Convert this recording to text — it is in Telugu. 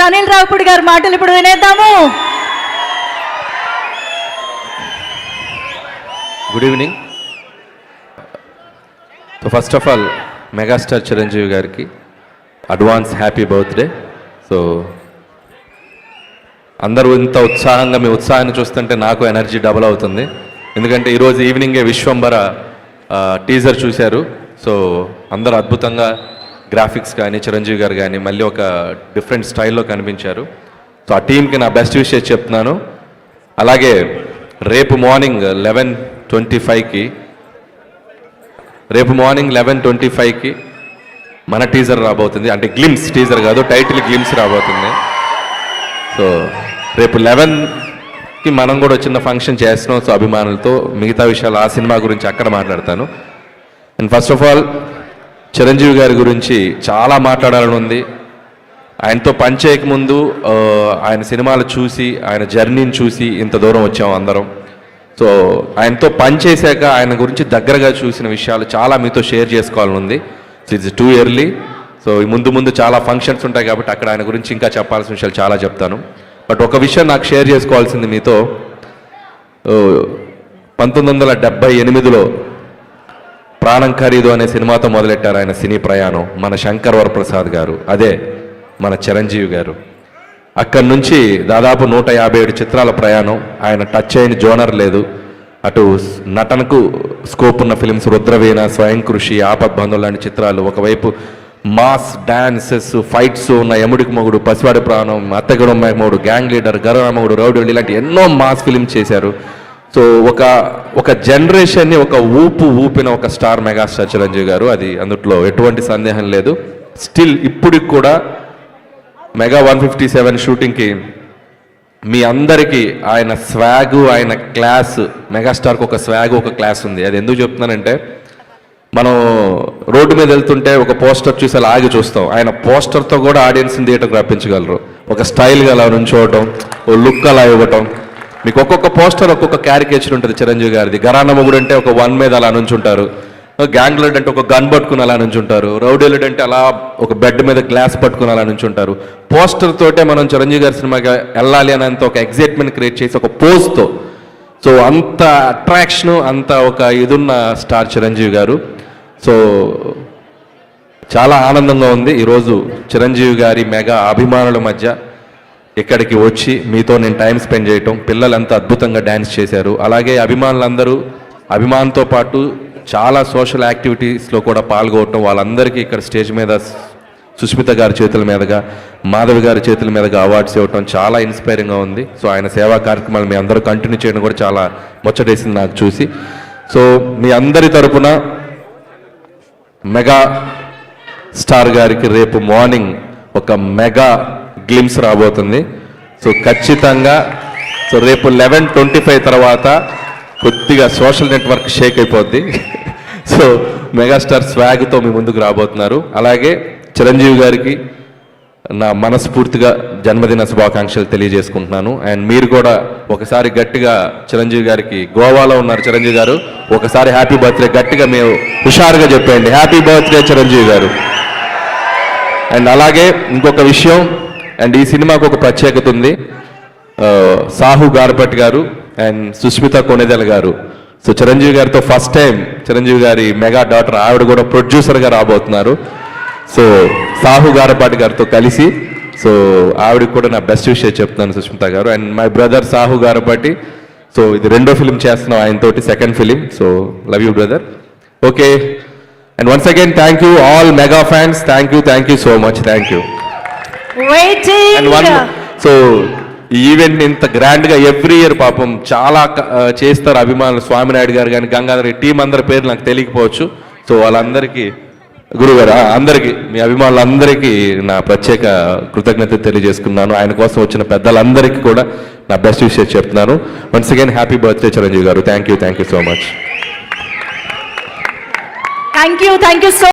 అనిల్ రావుపూడి గారి మాటలు ఇప్పుడు వినేద్దాము. Good evening. So first of all megastar Chiranjeevi గారికి అడ్వాన్స్ హ్యాపీ బర్త్డే. సో అందరూ ఇంత ఉత్సాహంగా మీ ఉత్సాహాన్ని చూస్తుంటే నాకు ఎనర్జీ డబుల్ అవుతుంది. ఎందుకంటే ఈరోజు ఈవినింగే విశ్వంబర టీజర్ చూశారు. సో అందరూ అద్భుతంగా గ్రాఫిక్స్ కానీ చిరంజీవి గారు కానీ మళ్ళీ ఒక డిఫరెంట్ స్టైల్లో కనిపించారు. సో ఆ టీంకి నా బెస్ట్ విషెస్ చెప్తున్నాను. అలాగే రేపు మార్నింగ్ 11:25కి మన టీజర్ రాబోతుంది. అంటే గ్లిమ్స్ టీజర్ కాదు, టైటిల్ గ్లిమ్స్ రాబోతుంది. సో రేపు 11కి మనం కూడా చిన్న ఫంక్షన్ చేస్తున్నాం. సో అభిమానులతో మిగతా విషయాలు ఆ సినిమా గురించి అక్కడ మాట్లాడతాను. And first of all Chiranjeevi గారి గురించి చాలా మాట్లాడాలని ఉంది. ఆయనతో పనిచేయకముందు ఆయన సినిమాలు చూసి ఆయన జర్నీని చూసి ఇంత దూరం వచ్చాము అందరం. సో ఆయనతో పనిచేశాక ఆయన గురించి దగ్గరగా చూసిన విషయాలు చాలా మీతో షేర్ చేసుకోవాలని ఉంది. So it's too early. So ముందు చాలా ఫంక్షన్స్ ఉంటాయి కాబట్టి అక్కడ ఆయన గురించి ఇంకా చెప్పాల్సిన విషయాలు చాలా చెప్తాను. బట్ ఒక విషయం నాకు షేర్ చేసుకోవాల్సింది మీతో. 1978లో ప్రాణం ఖరీదు అనే సినిమాతో మొదలెట్టారు ఆయన సినీ ప్రయాణం మన శంకర్ వరప్రసాద్ గారు, అదే మన చిరంజీవి గారు. అక్కడి నుంచి దాదాపు 157 చిత్రాల ప్రయాణం. ఆయన టచ్ అయిన జోనర్ లేదు. అటు నటనకు స్కోప్ ఉన్న ఫిలిమ్స్ రుద్రవీణ, స్వయం కృషి, ఆపద్బంధువు లాంటి చిత్రాలు. ఒకవైపు మాస్ డాన్సెస్, ఫైట్స్ ఉన్న యముడికి మొగుడు, పసివాడి ప్రాణం, అత్తగడం మొగుడు, గ్యాంగ్ లీడర్, గరమగుడు, రౌడీ ఇలాంటి ఎన్నో మాస్ ఫిలిమ్స్ చేశారు. సో ఒక జనరేషన్ని ఒక ఊపిన ఒక స్టార్ మెగాస్టార్ చిరంజీవి గారు. అది అందుట్లో ఎటువంటి సందేహం లేదు. స్టిల్ ఇప్పటికి కూడా మెగా 157 షూటింగ్కి మీ అందరికీ ఆయన స్వాగు, ఆయన క్లాస్, మెగాస్టార్కి ఒక స్వాగు, ఒక క్లాస్ ఉంది. అది ఎందుకు చెప్తున్నానంటే, మనం రోడ్డు మీద వెళ్తుంటే ఒక పోస్టర్ చూసి అలా ఆగి చూస్తాం. ఆయన పోస్టర్తో కూడా ఆడియన్స్ని థియేటర్కి రప్పించగలరు. ఒక స్టైల్గా అలా నుంచోవటం, ఓ లుక్ అలా ఇవ్వటం. మీకు ఒక్కొక్క పోస్టర్ ఒక్కొక్క క్యారికేచర్ ఉంటుంది చిరంజీవి గారిది. గరాన మొగుడు అంటే ఒక వన్ మీద అలా నుంచుంటారు, గ్యాంగ్ లీడర్ అంటే ఒక గన్ పట్టుకుని అలా నుంచుంటారు, రౌడీ లీడర్ అంటే అలా ఒక బెడ్ మీద గ్లాస్ పట్టుకుని అలా నుంచుంటారు. పోస్టర్ తోటే మనం చిరంజీవి గారి సినిమాకి వెళ్ళాలి అనేంత ఒక ఎగ్జైట్మెంట్ క్రియేట్ చేసి ఒక పోస్ట్తో. సో అంత అట్రాక్షన్, అంత ఒక ఇదున్న స్టార్ చిరంజీవి గారు. సో చాలా ఆనందంగా ఉంది ఈరోజు చిరంజీవి గారి మెగా అభిమానుల మధ్య ఇక్కడికి వచ్చి మీతో నేను టైం స్పెండ్ చేయటం. పిల్లలంతా అద్భుతంగా డ్యాన్స్ చేశారు. అలాగే అభిమానులందరూ అభిమానంతో పాటు చాలా సోషల్ యాక్టివిటీస్లో కూడా పాల్గొనటం. వాళ్ళందరికీ ఇక్కడ స్టేజ్ మీద సుస్మిత గారి చేతుల మీదుగా, మాధవి గారి చేతుల మీదుగా అవార్డ్స్ ఇవ్వటం చాలా ఇన్స్పైరింగ్గా ఉంది. సో ఆయన సేవా కార్యక్రమాలు మీ అందరూ కంటిన్యూ చేయడం కూడా చాలా ముచ్చటేసింది నాకు చూసి. సో మీ అందరి తరపున మెగా స్టార్ గారికి రేపు మార్నింగ్ ఒక మెగా గ్లిమ్స్ రాబోతుంది. సో ఖచ్చితంగా సో రేపు 11:25 తర్వాత కొద్దిగా సోషల్ నెట్వర్క్ షేక్ అయిపోద్ది. సో మెగాస్టార్ స్వాగ్తో మీ ముందుకు రాబోతున్నారు. అలాగే చిరంజీవి గారికి నా మనస్ఫూర్తిగా జన్మదిన శుభాకాంక్షలు తెలియజేసుకుంటున్నాను. అండ్ మీరు కూడా ఒకసారి గట్టిగా చిరంజీవి గారికి, గోవాలో ఉన్నారు చిరంజీవి గారు, ఒకసారి హ్యాపీ బర్త్డే గట్టిగా మీరు హుషారుగా చెప్పండి, హ్యాపీ బర్త్డే చిరంజీవి గారు. అండ్ అలాగే ఇంకొక విషయం, అండ్ ఈ సినిమాకు ఒక ప్రత్యేకత ఉంది. సాహు గారపట్ గారు అండ్ సుస్మిత కొణిదెల గారు. సో చిరంజీవి గారితో ఫస్ట్ టైం చిరంజీవి గారి మెగా డాటర్ ఆవిడ కూడా ప్రొడ్యూసర్గా రాబోతున్నారు. సో సాహు గారపాటి గారితో కలిసి. సో ఆవిడకి కూడా నా బెస్ట్ విషయం చెప్తున్నాను సుస్మిత గారు. And my brother Sahu Garapati. So ఇది 2వ ఫిలిం చేస్తున్నాం ఆయనతోటి, second film. So love you brother. Okay, and once again thank you all mega fans. Thank you so much. Thank you. So ఈ ఈవెంట్ ఇంత గ్రాండ్గా ఎవ్రీ ఇయర్ పాపం చాలా చేస్తారు అభిమానులు. స్వామినాయుడు గారు కానీ, గంగాధర్ టీం అందరి పేరు నాకు తెలియకపోవచ్చు. సో వాళ్ళందరికీ, గురుగారు అందరికీ, మీ అభిమానులందరికీ నా ప్రత్యేక కృతజ్ఞత తెలియజేసుకున్నాను. ఆయన కోసం వచ్చిన పెద్దలందరికీ కూడా నా బెస్ట్ విషెస్ చెప్తున్నాను. Once again happy birthday Chiranjeevi గారు. Thank you so much. Thank you so